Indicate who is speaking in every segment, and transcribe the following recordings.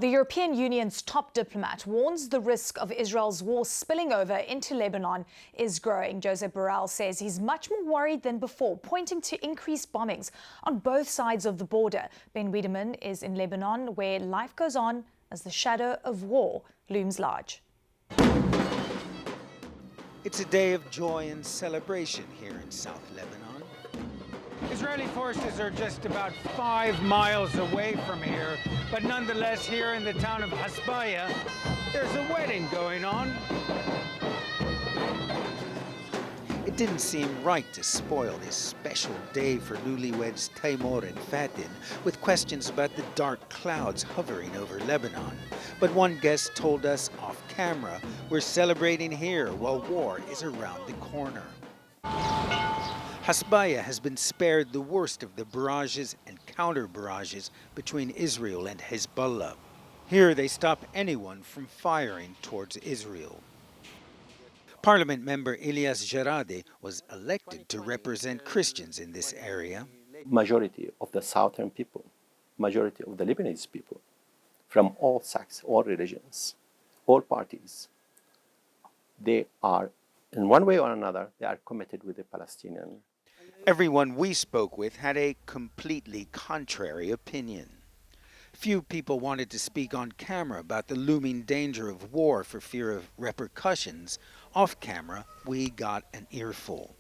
Speaker 1: The European Union's top diplomat warns the risk of Israel's war spilling over into Lebanon is growing. Josep Borrell says he's much more worried than before, pointing to increased bombings on both sides of the border. Ben Wiedemann is in Lebanon, where life goes on as the shadow of war looms large.
Speaker 2: It's a day of joy and celebration here in South Lebanon. Israeli forces are just about 5 miles away from here, but nonetheless here in the town of Hasbaya, there's a wedding going on. It didn't seem right to spoil this special day for newlyweds Taimur and Fatin with questions about the dark clouds hovering over Lebanon. But one guest told us off camera, we're celebrating here while war is around the corner. Hasbaya has been spared the worst of the barrages and counter-barrages between Israel and Hezbollah. Here they stop anyone from firing towards Israel. Parliament member Ilyas Jarade was elected to represent Christians in this area.
Speaker 3: Majority of the southern people, majority of the Lebanese people, from all sects, all religions, all parties, they are, in one way or another, they are committed with the Palestinian.
Speaker 2: Everyone we spoke with had a completely contrary opinion. Few people wanted to speak on camera about the looming danger of war for fear of repercussions. Off camera, we got an earful.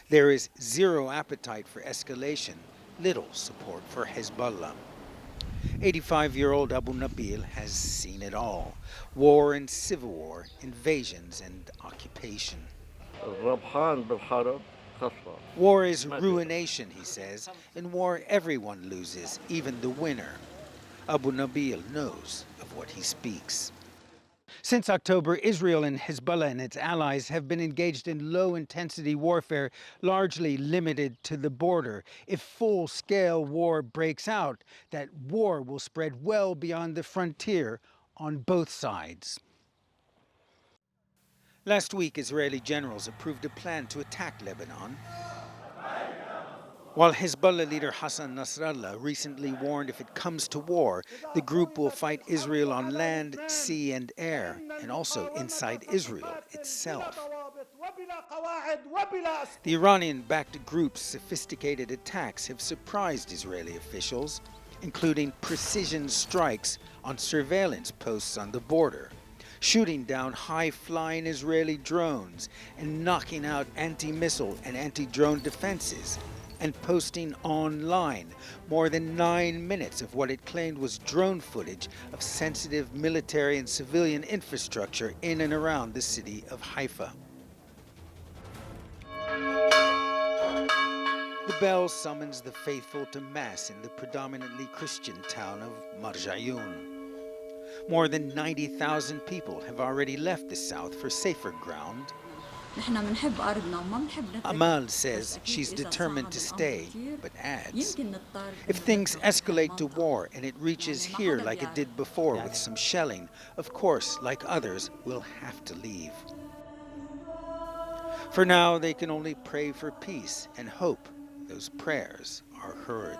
Speaker 2: There is zero appetite for escalation, little support for Hezbollah. 85-year-old Abu Nabil has seen it all. War and civil war, invasions and occupation. War is ruination, he says. In war, everyone loses, even the winner. Abu Nabil knows of what he speaks. Since October, Israel and Hezbollah and its allies have been engaged in low-intensity warfare, largely limited to the border. If full-scale war breaks out, that war will spread well beyond the frontier on both sides. Last week, Israeli generals approved a plan to attack Lebanon, while Hezbollah leader Hassan Nasrallah recently warned if it comes to war, the group will fight Israel on land, sea, and air, and also inside Israel itself. The Iranian-backed group's sophisticated attacks have surprised Israeli officials, including precision strikes on surveillance posts on the border, shooting down high-flying Israeli drones and knocking out anti-missile and anti-drone defenses, and posting online more than 9 minutes of what it claimed was drone footage of sensitive military and civilian infrastructure in and around the city of Haifa. The bell summons the faithful to Mass in the predominantly Christian town of Marjayoun. More than 90,000 people have already left the south for safer ground. Amal says she's determined to stay, but adds, if things escalate to war and it reaches here like it did before with some shelling, of course, like others, we'll have to leave. For now, they can only pray for peace and hope those prayers are heard.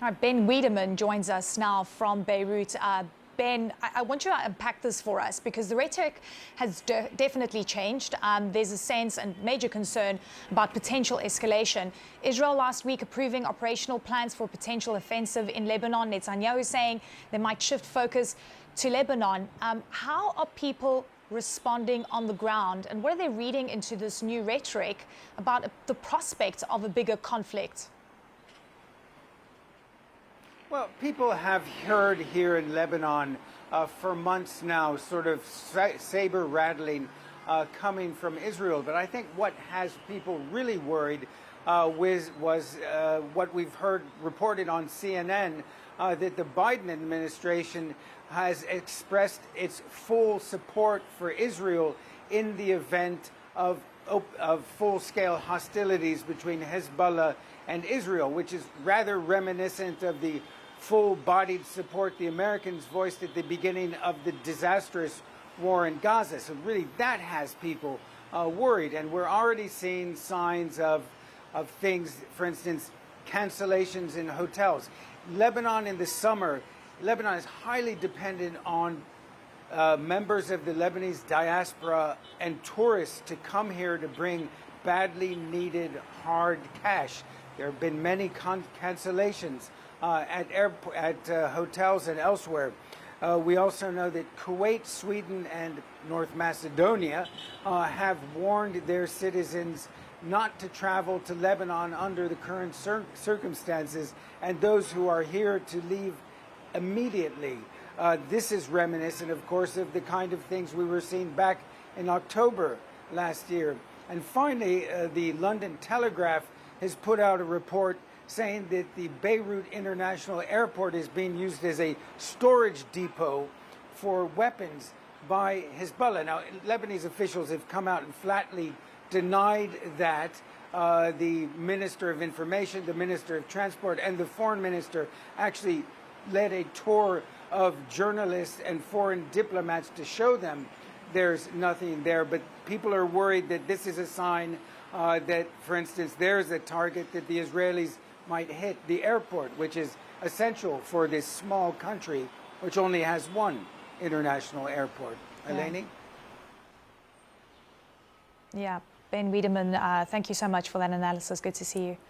Speaker 1: All right, Ben Wiedemann joins us now from Beirut. Ben, I want you to unpack this for us because the rhetoric has definitely changed. There's a sense and major concern about potential escalation. Israel last week approving operational plans for potential offensive in Lebanon. Netanyahu saying they might shift focus to Lebanon. How are people responding on the ground, and what are they reading into this new rhetoric about the prospect of a bigger conflict?
Speaker 2: Well, people have heard here in Lebanon for months now sort of saber rattling coming from Israel. But I think what has people really worried was what we've heard reported on CNN, that the Biden administration has expressed its full support for Israel in the event of full-scale hostilities between Hezbollah and Israel, which is rather reminiscent of the full-bodied support the Americans voiced at the beginning of the disastrous war in Gaza. So really that has people worried, and we're already seeing signs of things, for instance, cancellations in hotels. Lebanon in the summer, Lebanon is highly dependent on members of the Lebanese diaspora and tourists to come here to bring badly needed hard cash. There have been many cancellations at hotels and elsewhere. We also know that Kuwait, Sweden, and North Macedonia have warned their citizens not to travel to Lebanon under the current circumstances, and those who are here to leave immediately. This is reminiscent, of course, of the kind of things we were seeing back in October last year. And finally, the London Telegraph has put out a report saying that the Beirut International Airport is being used as a storage depot for weapons by Hezbollah. Now, Lebanese officials have come out and flatly denied that. The Minister of Information, the Minister of Transport, and the Foreign Minister actually led a tour of journalists and foreign diplomats to show them there's nothing there. But people are worried that this is a sign that, for instance, there's a target that the Israelis might hit the airport, which is essential for this small country, which only has one international airport. Eleni?
Speaker 1: Yeah. Ben Wiedemann, thank you so much for that analysis. Good to see you.